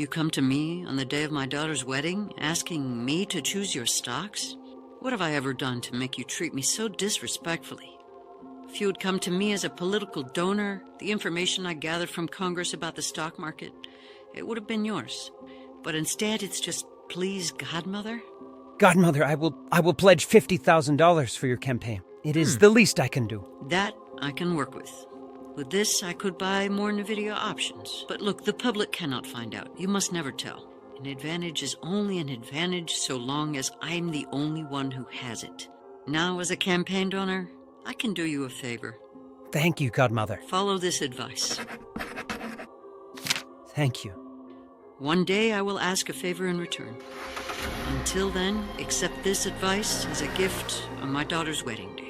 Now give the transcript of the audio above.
You come to me on the day of my daughter's wedding, asking me to choose your stocks? What have I ever done to make you treat me so disrespectfully? If you had come to me as a political donor, the information I gathered from Congress about the stock market, it would have been yours. But instead, it's just, please, Godmother? Godmother, I will pledge $50,000 for your campaign. It is the least I can do. That I can work with. With this, I could buy more NVIDIA options. But look, the public cannot find out. You must never tell. An advantage is only an advantage so long as I'm the only one who has it. Now, as a campaign donor, I can do you a favor. Thank you, Godmother. Follow this advice. Thank you. One day I will ask a favor in return. Until then, accept this advice as a gift on my daughter's wedding day.